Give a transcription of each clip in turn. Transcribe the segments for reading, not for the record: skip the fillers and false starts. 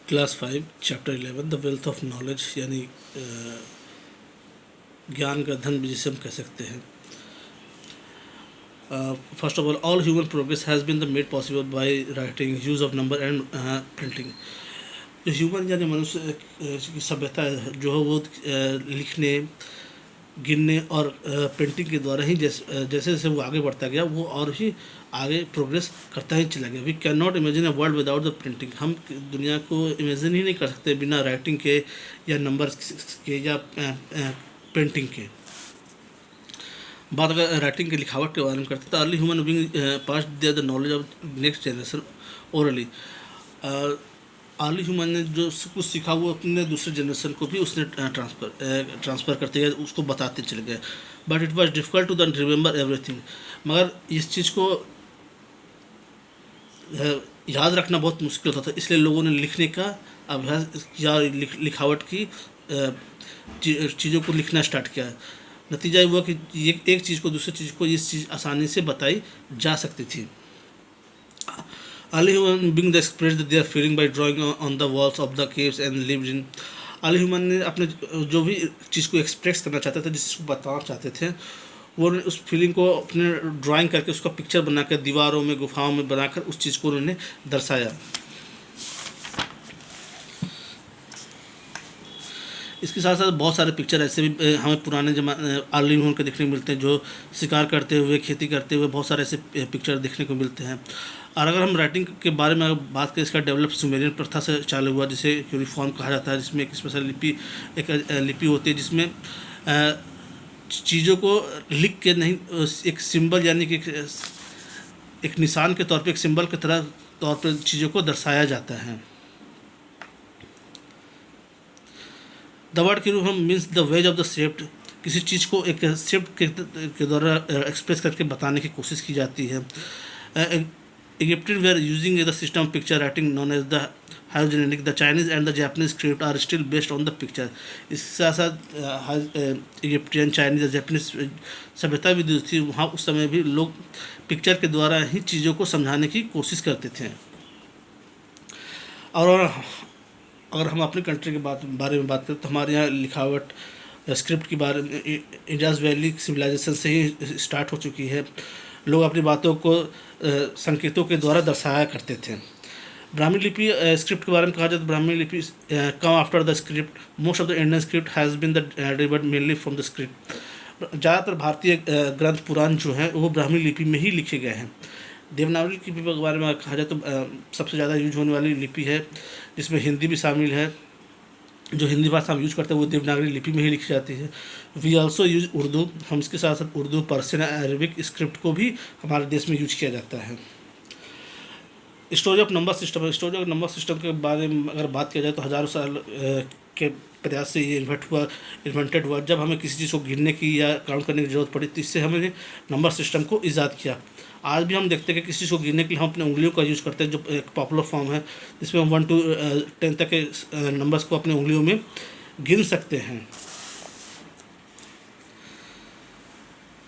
Class 5 chapter 11 the wealth of knowledge, यानी ज्ञान का धन भी जिसे हम कह सकते हैं। First of all human progress has been the made possible by writing, use of number and printing. जो ह्यूमन यानी मनुष्य की सभ्यता है जो है वो लिखने, गिनने और पेंटिंग के द्वारा ही जैसे जैसे वो आगे बढ़ता गया वो और ही आगे प्रोग्रेस करता ही चला गया। We can not imagine a world without the printing. हम दुनिया को इमेजिन ही नहीं कर सकते बिना राइटिंग के या नंबर के या पेंटिंग के। बात अगर राइटिंग की लिखावट के बारे में करते तो early human being pass their the knowledge of next generation orally. Early human ने जो कुछ सीखा वो अपने दूसरे जनरेशन को भी उसने ट्रांसफ़र करते गए, उसको बताते चले गए। But it was difficult to the remember everything. मगर इस चीज़ को याद रखना बहुत मुश्किल होता था, इसलिए लोगों ने लिखने का अभ्यास या लिखावट की चीज़ों को लिखना स्टार्ट किया। नतीजा ये हुआ कि ये एक चीज़ को दूसरी चीज़ को इस चीज़ आसानी से बताई जा सकती थी। Early human being the express their feeling by drawing on the walls of the caves and lived in. Early human ने अपने जो भी चीज़ को एक्सप्रेस करना चाहते थे, जिसको बताना चाहते थे, वो उस फीलिंग को अपने ड्राइंग करके उसका पिक्चर बनाकर दीवारों में, गुफाओं में बनाकर उस चीज़ को उन्होंने दर्शाया। इसके साथ साथ बहुत सारे पिक्चर ऐसे भी हमें पुराने जमाने अर्ली ह्यूमन के देखने को मिलते हैं, जो शिकार करते हुए, खेती करते हुए बहुत सारे ऐसे पिक्चर देखने को मिलते हैं। और अगर हम राइटिंग के बारे में बात करें, इसका डेवलप सुमेरियन प्रथा से चालू हुआ, जिसे यूनिफॉर्म कहा जाता है, जिसमें एक स्पेशल एक लिपि होती है जिसमें चीज़ों को लिख के नहीं, एक सिंबल यानी कि एक निशान के तौर पे, एक सिंबल के तरह तौर पे चीज़ों को दर्शाया जाता है। द वर्ड के रूप हम means the ways of the shaped. किसी चीज़ को एक शेप के द्वारा एक्सप्रेस करके बताने की कोशिश की जाती है। Egyptian were using the system of picture writing known as the हाइरोजेनिक। The Chinese and the Japanese script are still based on the picture. इसके साथ साथ इजिप्टियन, चाइनीज़ और जापानीज सभ्यता भी जो थी वहाँ उस समय भी लोग पिक्चर के द्वारा ही चीज़ों को समझाने की कोशिश करते थे। और अगर हम अपनी कंट्री के बारे में बात करें तो हमारे यहाँ लिखावट स्क्रिप्ट के बारे में इंडस वैली सिविलाइजेशन से ही स्टार्ट हो चुकी है। लोग अपनी बातों को संकेतों के द्वारा दर्शाया करते थे। ब्राह्मी लिपि स्क्रिप्ट के बारे में कहा जाए तो ब्राह्मी लिपि come after the script. Most of the Indian script has been the derived mainly from the script. ज़्यादातर भारतीय ग्रंथ पुराण जो हैं वो ब्राह्मी लिपि में ही लिखे गए हैं। देवनागरी लिपि के बारे में कहा जाए तो सबसे ज़्यादा यूज होने वाली लिपि है, जिसमें हिंदी भी शामिल है। जो हिंदी भाषा हम यूज करते हैं वो देवनागरी लिपि में ही लिखी जाती है। We also use Urdu. हम इसके साथ साथ उर्दू, पर्शियन, अरबिक स्क्रिप्ट को भी हमारे देश में यूज किया जाता है। Storage of number system. Storage of number system के बारे में अगर बात किया जाए तो हज़ारों साल के प्रयास से ये इन्वेंटेड हुआ। जब हमें किसी चीज़ को गिनने की या काउंट करने की ज़रूरत पड़ी तो इससे हमने नंबर सिस्टम को ईजाद किया। आज भी हम देखते हैं कि किसी चीज़ को गिनने के लिए हम अपने उंगलियों का यूज़ करते हैं, जो एक पॉपुलर फॉर्म है जिसमें हम 1 to 10 तक के नंबर्स को अपने उंगलियों में गिन सकते हैं।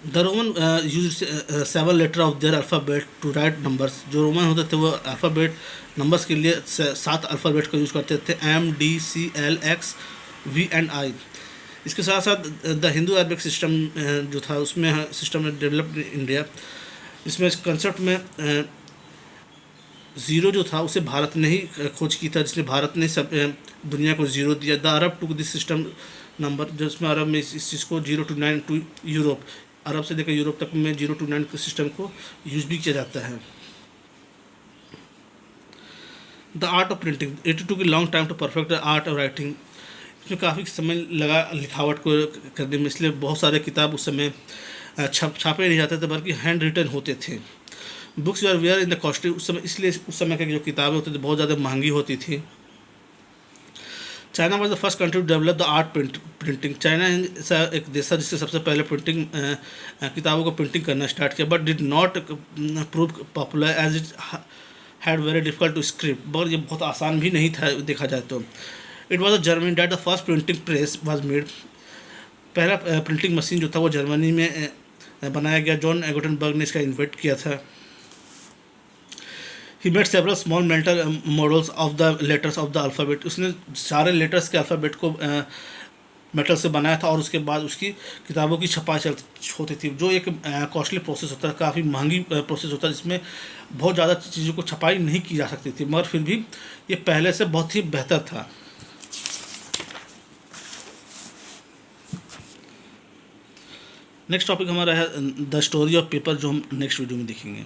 The Roman use 7 letter of their alphabet to write numbers. जो रोमन होते थे वो अल्फ़ाबेट नंबर्स के लिए 7 अल्फ़ाबेट का यूज़ करते थे, MDCLX VI। इसके साथ साथ द हिंदू अरबिक सिस्टम जो था उसमें सिस्टम डेवलप्ड इन इंडिया। इसमें कंसेप्ट में ज़ीरो जो था उसे भारत ने ही खोज की था, जिसमें भारत ने सब दुनिया को ज़ीरो दिया। The Arab to this system number, जिसमें अरब में इस चीज़ को 0 to 9 टू यूरोप, अरब से लेकर यूरोप तक में 0 to 9 के सिस्टम को यूज भी किया जाता है। The art of printing. It took long time to perfect the art of writing. इसमें काफ़ी समय लगा लिखावट को करने में, इसलिए बहुत सारे किताब उस समय छापे नहीं जाते थे बल्कि हैंड रिटन होते थे। Books are were in the costly. उस समय इसलिए उस समय की जो किताबें होती थी बहुत ज़्यादा महंगी होती थी। China was the first country to develop the art printing. China ऐसा एक देश था जिससे सबसे पहले प्रिंटिंग किताबों को प्रिंटिंग करना स्टार्ट किया, but did not prove popular as it had very difficult to script. मगर ये बहुत आसान भी नहीं था देखा जाए तो। It was a Germany that the first printing press was made. पहला प्रिंटिंग मशीन जो था वो जर्मनी में बनाया गया। जॉन गुटेनबर्ग ने इसका इन्वेंट किया था। He made several small mental models of the letters of the alphabet. उसने सारे लेटर्स के अल्फ़ाबेट को मेटल से बनाया था, और उसके बाद उसकी किताबों की छपाई चल होती थी, जो एक कॉस्टली प्रोसेस होता है, काफ़ी महंगी प्रोसेस होता है, जिसमें बहुत ज़्यादा चीज़ों को छपाई नहीं की जा सकती थी, मगर फिर भी ये पहले से बहुत ही बेहतर था। नेक्स्ट टॉपिक हमारा है द स्टोरी ऑफ पेपर, जो हम नेक्स्ट वीडियो में देखेंगे।